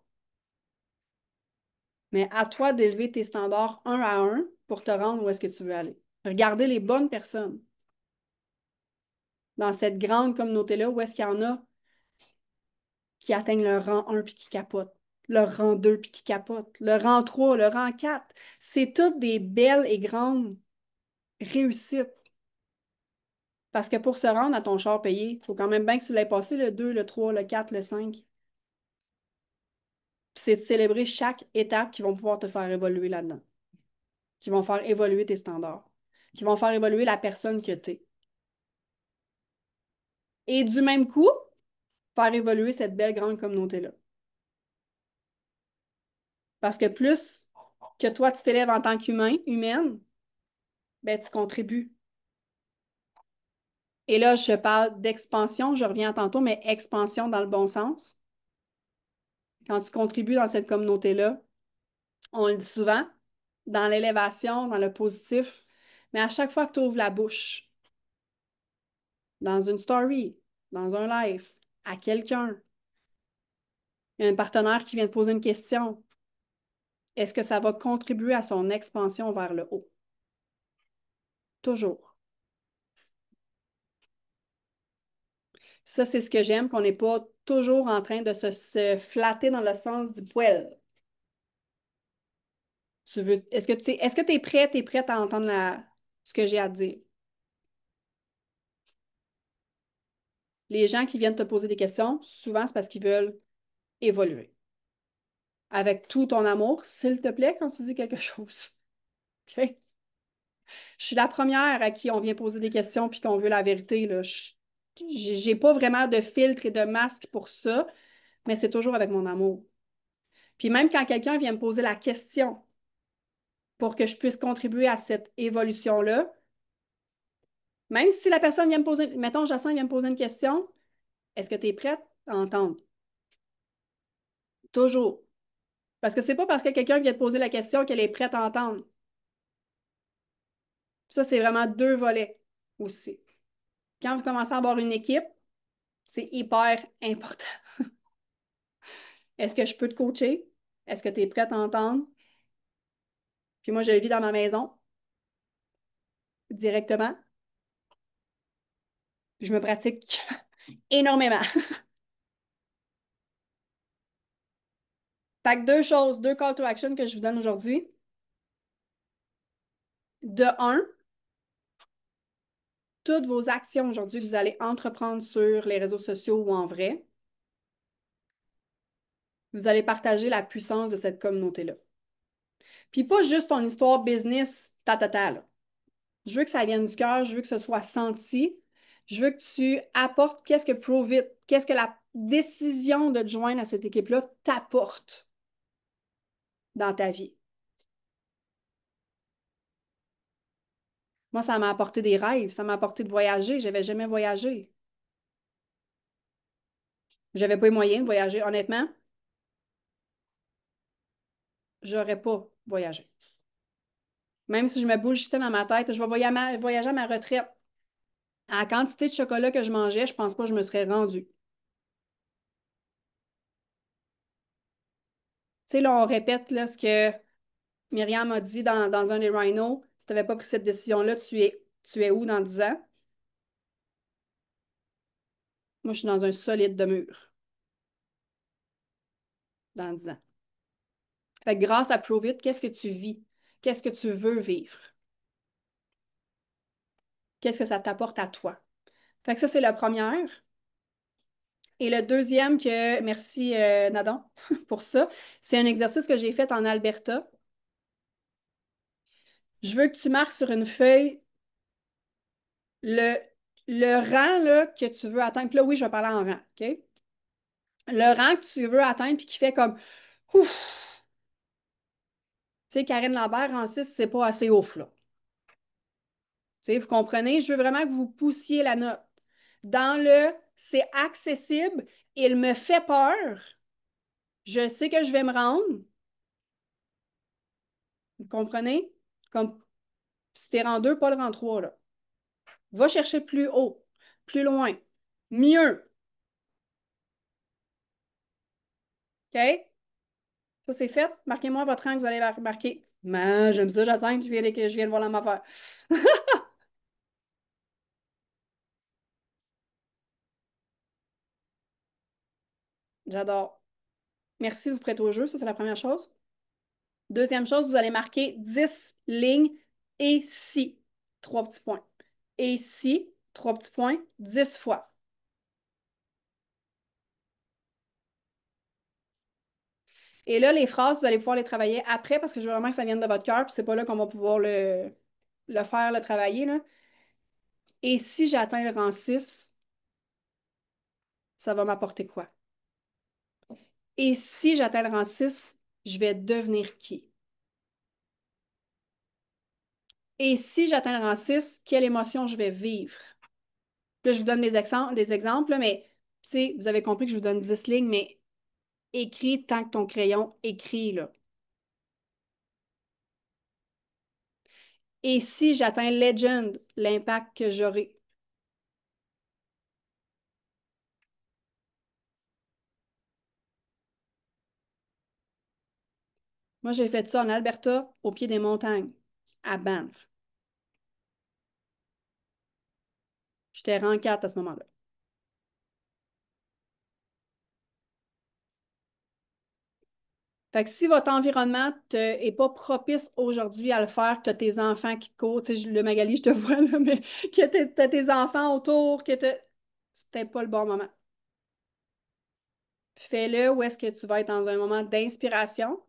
[SPEAKER 2] Mais à toi d'élever tes standards un à un pour te rendre où est-ce que tu veux aller. Regardez les bonnes personnes dans cette grande communauté-là, où est-ce qu'il y en a qui atteignent leur rang 1 puis qui capotent, leur rang 2 puis qui capotent, le rang 3, le rang 4. C'est toutes des belles et grandes réussites. Parce que pour se rendre à ton char payé, il faut quand même bien que tu l'aies passé le 2, le 3, le 4, le 5. Puis c'est de célébrer chaque étape qui vont pouvoir te faire évoluer là-dedans, qui vont faire évoluer tes standards, qui vont faire évoluer la personne que tu es. Et du même coup, faire évoluer cette belle grande communauté-là. Parce que plus que toi, tu t'élèves en tant qu'humain, humaine, ben, tu contribues. Et là, je parle d'expansion, je reviens tantôt, mais expansion dans le bon sens. Quand tu contribues dans cette communauté-là, on le dit souvent, dans l'élévation, dans le positif, mais à chaque fois que tu ouvres la bouche, dans une story, dans un live, à quelqu'un, il y a un partenaire qui vient de poser une question, est-ce que ça va contribuer à son expansion vers le haut? Toujours. Ça, c'est ce que j'aime, qu'on n'est pas toujours en train de se flatter dans le sens du poil. Est-ce que tu es prêt, t'es prête à entendre ce que j'ai à te dire? Les gens qui viennent te poser des questions, souvent, c'est parce qu'ils veulent évoluer. Avec tout ton amour, s'il te plaît, quand tu dis quelque chose. OK? Je suis la première à qui on vient poser des questions puis qu'on veut la vérité, là. J'ai pas vraiment de filtre et de masque pour ça, mais c'est toujours avec mon amour. Puis même quand quelqu'un vient me poser la question pour que je puisse contribuer à cette évolution-là, même si la personne vient me poser, mettons, Jacinthe vient me poser une question, est-ce que tu es prête à entendre? Toujours. Parce que c'est pas parce que quelqu'un vient te poser la question qu'elle est prête à entendre. Ça, c'est vraiment deux volets aussi. Quand vous commencez à avoir une équipe, c'est hyper important. Est-ce que je peux te coacher? Est-ce que tu es prête à entendre? Puis moi, je le vis dans ma maison directement. Je me pratique énormément. Fait que deux choses, deux call to action que je vous donne aujourd'hui. De un, toutes vos actions aujourd'hui que vous allez entreprendre sur les réseaux sociaux ou en vrai, vous allez partager la puissance de cette communauté-là. Puis pas juste ton histoire business, là. Je veux que ça vienne du cœur, je veux que ce soit senti. Je veux que tu apportes qu'est-ce que Provit, qu'est-ce que la décision de te joindre à cette équipe-là t'apporte dans ta vie. Moi, ça m'a apporté des rêves, ça m'a apporté de voyager. J'avais jamais voyagé. J'avais pas les moyens de voyager. Honnêtement, j'aurais pas voyagé. Même si je me bullshitais dans ma tête, je vais voyager à ma retraite. À la quantité de chocolat que je mangeais, je pense pas que je me serais rendue. Tu sais, là, on répète là, ce que Myriam a dit dans un des Rhinos. Si tu n'avais pas pris cette décision-là, tu es où dans 10 ans? Moi, je suis dans un solide de mur dans 10 ans. Fait que grâce à Prove It, qu'est-ce que tu vis? Qu'est-ce que tu veux vivre? Qu'est-ce que ça t'apporte à toi? Fait que ça, c'est la première. Et le deuxième merci Nadon pour ça, c'est un exercice que j'ai fait en Alberta. Je veux que tu marques sur une feuille le, le rang là, que tu veux atteindre. Puis là, oui, je vais parler en rang, OK? Le rang que tu veux atteindre, puis qui fait comme ouf. Tu sais, Karine Lambert en 6, c'est pas assez ouf, là. Tu sais, vous comprenez? Je veux vraiment que vous poussiez la note. Dans le c'est accessible, il me fait peur. Je sais que je vais me rendre. Vous comprenez? Comme si t'es rang 2, pas le rang 3, là. Va chercher plus haut, plus loin, mieux. OK? Ça, c'est fait. Marquez-moi votre rang que vous allez marquer. Man, j'aime ça, Jacinthe, je viens de voir la m'affaire. J'adore. Merci de vous prêter au jeu, ça, c'est la première chose. Deuxième chose, vous allez marquer 10 lignes et si. Trois petits points. Et si, trois petits points, 10 fois. Et là, les phrases, vous allez pouvoir les travailler après parce que je veux vraiment que ça vienne de votre cœur, puis c'est pas là qu'on va pouvoir le faire, le travailler, là. Et si j'atteins le rang 6, ça va m'apporter quoi? Et si j'atteins le rang 6, je vais devenir qui? Et si j'atteins le rang 6, quelle émotion je vais vivre? Là, je vous donne des exemples, là, mais tu sais, vous avez compris que je vous donne 10 lignes, mais écris tant que ton crayon écrit, là. Et si j'atteins Legend, l'impact que j'aurai? Moi, j'ai fait ça en Alberta, au pied des montagnes, à Banff. J'étais rang 4 à ce moment-là. Fait que si votre environnement est pas propice aujourd'hui à le faire, que tu as tes enfants qui te courent, tu sais, le Magali, je te vois là, mais que tu as tes enfants autour, c'est peut-être pas le bon moment. Fais-le où est-ce que tu vas être dans un moment d'inspiration,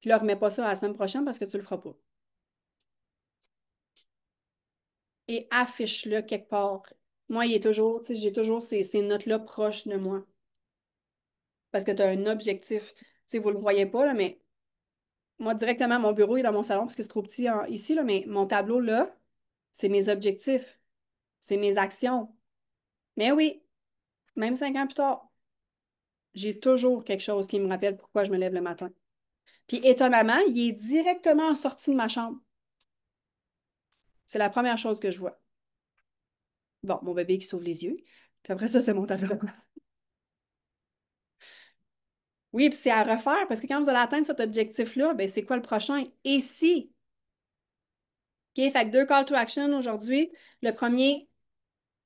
[SPEAKER 2] puis là, remets pas ça à la semaine prochaine parce que tu le feras pas. Et affiche-le quelque part. Moi, il est toujours, tu sais, j'ai toujours ces notes-là proches de moi parce que tu as un objectif. Tu sais, vous le voyez pas, là, mais moi, directement, mon bureau est dans mon salon parce que c'est trop petit ici, là, mais mon tableau, là, c'est mes objectifs, c'est mes actions. Mais oui, même 5 ans plus tard, j'ai toujours quelque chose qui me rappelle pourquoi je me lève le matin. Puis étonnamment, il est directement en sortie de ma chambre. C'est la première chose que je vois. Bon, mon bébé qui s'ouvre les yeux. Puis après ça, c'est mon tableau. Oui, puis c'est à refaire parce que quand vous allez atteindre cet objectif-là, ben c'est quoi le prochain? Et si? OK, fait que 2 call to action aujourd'hui. Le premier,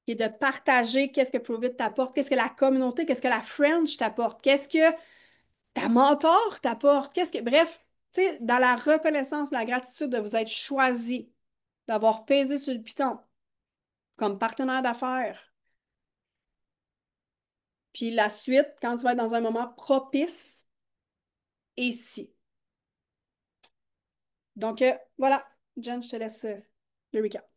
[SPEAKER 2] qui est de partager qu'est-ce que Prove It t'apporte, qu'est-ce que la communauté, qu'est-ce que la French t'apporte, qu'est-ce que ta mentor t'apporte, bref, tu sais, dans la reconnaissance, la gratitude de vous être choisi, d'avoir pesé sur le piton comme partenaire d'affaires. Puis la suite, quand tu vas être dans un moment propice, et si. Donc, voilà, Jen, je te laisse le recap.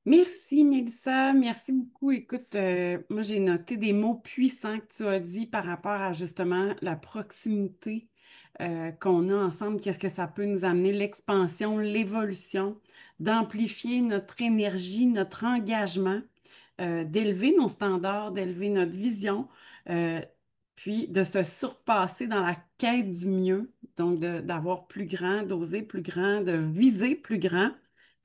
[SPEAKER 1] Merci, Mélissa. Merci beaucoup. Écoute, moi, j'ai noté des mots puissants que tu as dit par rapport à justement la proximité qu'on a ensemble. Qu'est-ce que ça peut nous amener? L'expansion, l'évolution, d'amplifier notre énergie, notre engagement, d'élever nos standards, d'élever notre vision, euh, puis de se surpasser dans la quête du mieux. Donc, d'avoir plus grand, d'oser plus grand, de viser plus grand.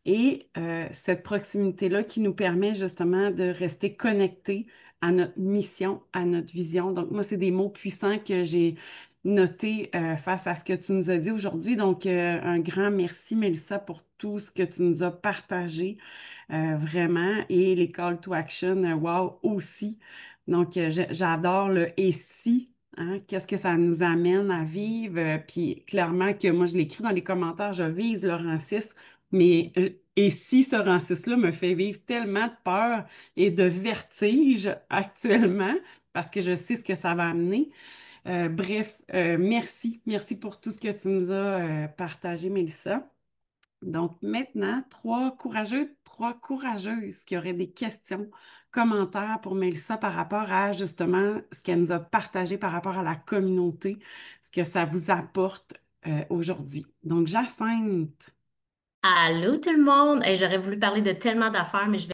[SPEAKER 1] Et cette proximité-là qui nous permet justement de rester connectés à notre mission, à notre vision. Donc, moi, c'est des mots puissants que j'ai notés face à ce que tu nous as dit aujourd'hui. Donc, un grand merci, Mélissa, pour tout ce que tu nous as partagé, vraiment. Et les call to action, wow, aussi. Donc, j'adore le et si. Hein, qu'est-ce que ça nous amène à vivre? Puis clairement que moi, je l'écris dans les commentaires, je vise le rang 6, mais et si ce rang 6-là me fait vivre tellement de peur et de vertige actuellement, parce que je sais ce que ça va amener. Bref, merci. Merci pour tout ce que tu nous as partagé, Mélissa. Donc maintenant, trois courageux, trois courageuses qui auraient des questions, commentaires pour Mélissa par rapport à justement ce qu'elle nous a partagé par rapport à la communauté, ce que ça vous apporte aujourd'hui. Donc, Jacinthe.
[SPEAKER 3] Allô tout le monde! J'aurais voulu parler de tellement d'affaires, mais je vais